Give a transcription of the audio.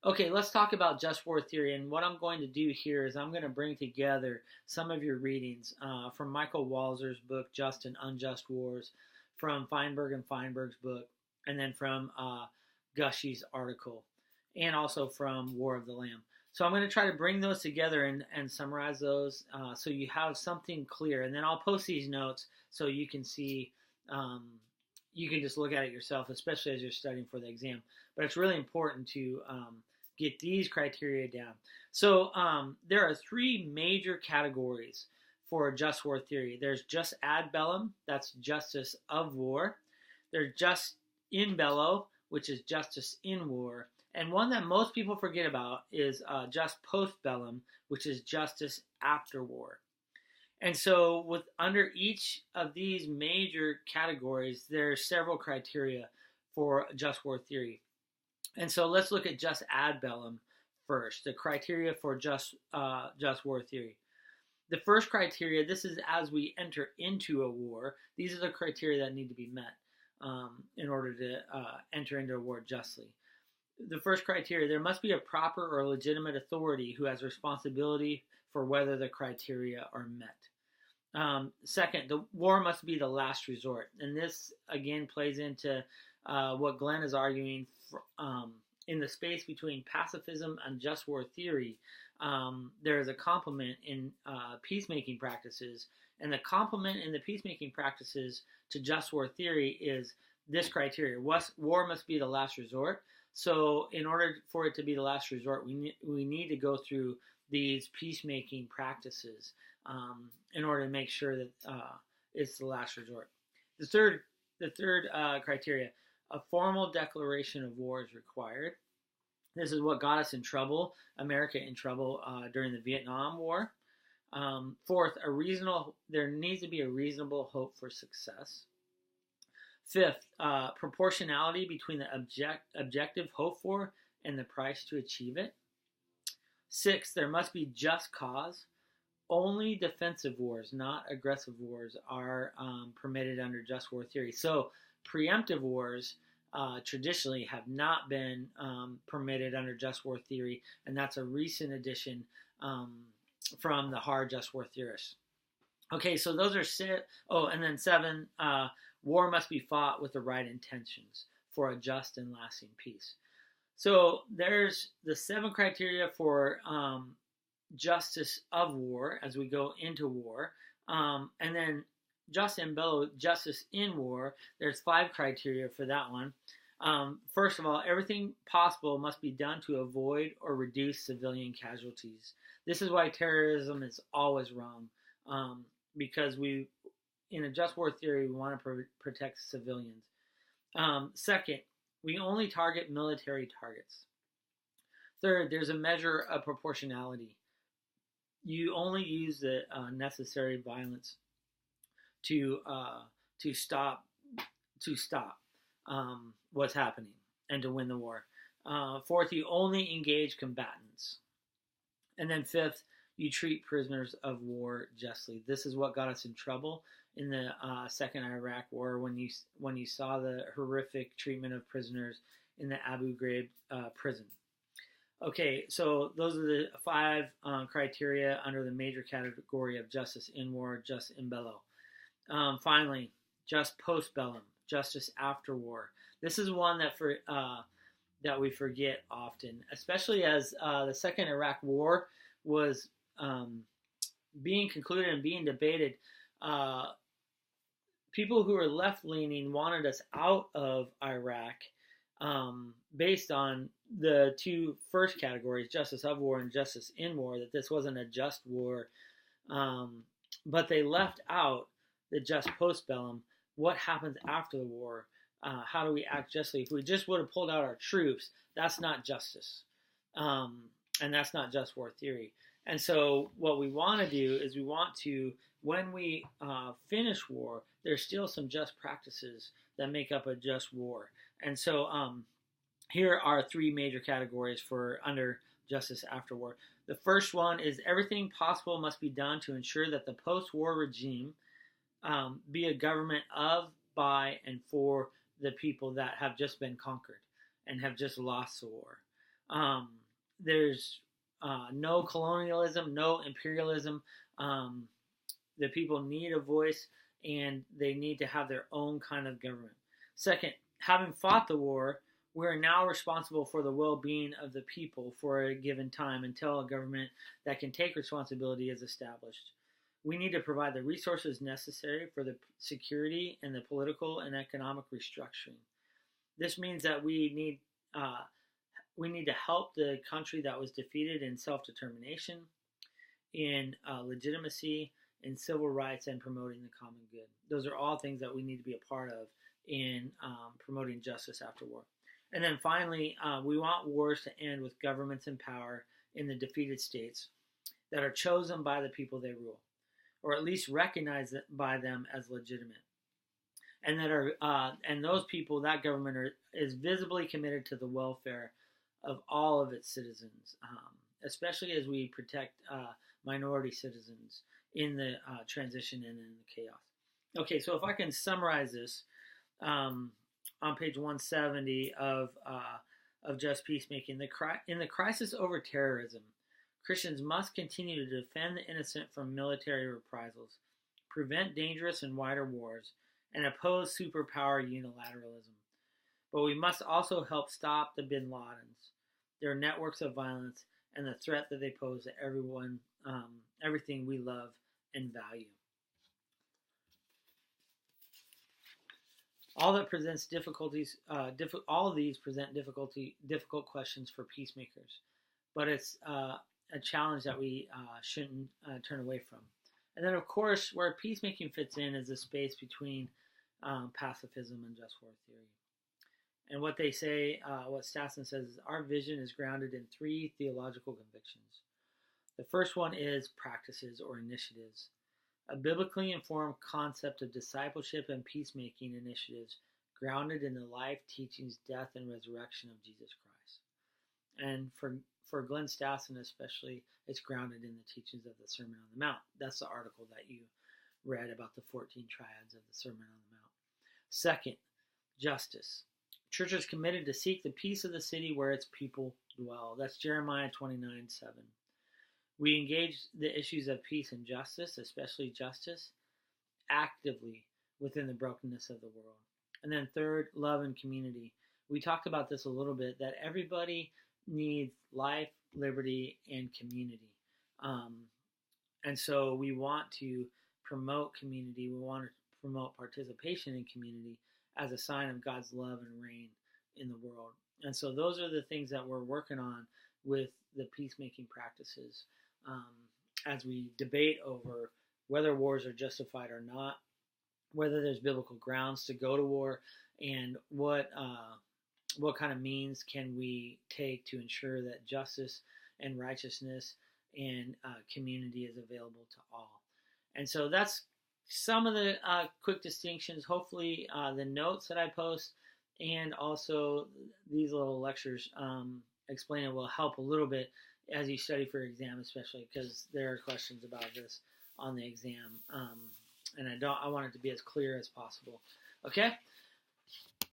Okay, let's talk about just war theory. And what I'm going to do here is I'm going to bring together some of your readings from Michael Walzer's book, Just and Unjust Wars, from Feinberg and Feinberg's book, and then from Gushy's article, and also from War of the Lamb. So I'm going to try to bring those together and summarize those so you have something clear. And then I'll post these notes so you can see, um, you can just look at it yourself, especially as you're studying for the exam. But it's really important to get these criteria down. So there are three major categories for just war theory. There's just ad bellum, that's justice of war. There's just in bello, which is justice in war. And one that most people forget about is just post bellum, which is justice after war. And so, with under each of these major categories, there are several criteria for just war theory. And so, let's look at just ad bellum first. The criteria for just war theory. The first criteria. This is as we enter into a war. These are the criteria that need to be met in order to enter into a war justly. The first criteria: there must be a proper or legitimate authority who has responsibility for whether the criteria are met. Second, the war must be the last resort. And this, again, plays into what Glenn is arguing in the space between pacifism and just war theory. There is a complement in peacemaking practices. And the complement in the peacemaking practices to just war theory is this criteria. War must be the last resort. So in order for it to be the last resort, we need to go through these peacemaking practices in order to make sure that it's the last resort. The third criteria: a formal declaration of war is required. This is what got us in trouble, America in trouble during the Vietnam War. Fourth, there needs to be a reasonable hope for success. Fifth, proportionality between the objective hope for and the price to achieve it. Sixth, there must be just cause. Only defensive wars, not aggressive wars, are permitted under just war theory. So preemptive wars traditionally have not been permitted under just war theory, and that's a recent addition from the hard just war theorists. Okay, so those are six. Oh, and then seven, war must be fought with the right intentions for a just and lasting peace. So there's the 7 criteria for justice of war as we go into war. And then just in bello, justice in war, there's 5 criteria for that one. First of all, everything possible must be done to avoid or reduce civilian casualties. This is why terrorism is always wrong, because in a just war theory, we want to protect civilians. Second, we only target military targets. Third, there's a measure of proportionality. You only use the necessary violence to stop what's happening and to win the war. Fourth, you only engage combatants. And then fifth, you treat prisoners of war justly. This is what got us in trouble in the Second Iraq War when you saw the horrific treatment of prisoners in the Abu Ghraib prison. Okay, so those are the 5 criteria under the major category of justice in war, just in bello. Finally, just post bellum, justice after war. This is one that we forget often, especially as the Second Iraq War was being concluded and being debated. People who were left-leaning wanted us out of Iraq based on the 2 first categories, justice of war and justice in war, that this wasn't a just war. But they left out the just post-bellum, what happens after the war, how do we act justly. If we just would have pulled out our troops, that's not justice. And that's not just war theory. And so what we want to do is we want to, when we finish war, there's still some just practices that make up a just war. And so here are 3 major categories for under justice after war. The first one is everything possible must be done to ensure that the post-war regime be a government of, by, and for the people that have just been conquered and have just lost the war. There's no colonialism, no imperialism. The people need a voice, and they need to have their own kind of government. Second, having fought the war, we are now responsible for the well-being of the people for a given time until a government that can take responsibility is established. We need to provide the resources necessary for the security and the political and economic restructuring. This means that we need to help the country that was defeated in self-determination, in legitimacy, in civil rights, and promoting the common good. Those are all things that we need to be a part of in promoting justice after war. And then finally, we want wars to end with governments in power in the defeated states that are chosen by the people they rule, or at least recognized by them as legitimate, and that are and those people, that government is visibly committed to the welfare of all of its citizens, especially as we protect minority citizens in the transition and in the chaos. Okay, so if I can summarize this on page 170 of Just Peacemaking, in the crisis over terrorism, Christians must continue to defend the innocent from military reprisals, prevent dangerous and wider wars, and oppose superpower unilateralism. But we must also help stop the Bin Ladens, their networks of violence, and the threat that they pose to everyone, everything we love and value. All that presents difficulties. All of these present difficult questions for peacemakers, but it's a challenge that we shouldn't turn away from. And then, of course, where peacemaking fits in is the space between pacifism and just war theory. And what they say, what Stassen says, is our vision is grounded in three theological convictions. The first one is practices or initiatives, a biblically informed concept of discipleship and peacemaking initiatives grounded in the life, teachings, death, and resurrection of Jesus Christ. And for Glenn Stassen especially, it's grounded in the teachings of the Sermon on the Mount. That's the article that you read about the 14 triads of the Sermon on the Mount. Second, justice. Church is committed to seek the peace of the city where its people dwell. That's Jeremiah 29:7. We engage the issues of peace and justice, especially justice, actively within the brokenness of the world. And then third, love and community. We talked about this a little bit, that everybody needs life, liberty, and community. And so we want to promote community. We want to promote participation in community as a sign of God's love and reign in the world. And so those are the things that we're working on with the peacemaking practices as we debate over whether wars are justified or not, whether there's biblical grounds to go to war, and what kind of means can we take to ensure that justice and righteousness and community is available to all. And so that's some of the quick distinctions. Hopefully the notes that I post and also these little lectures explaining will help a little bit as you study for exam, especially because there are questions about this on the exam. And I want it to be as clear as possible. Okay?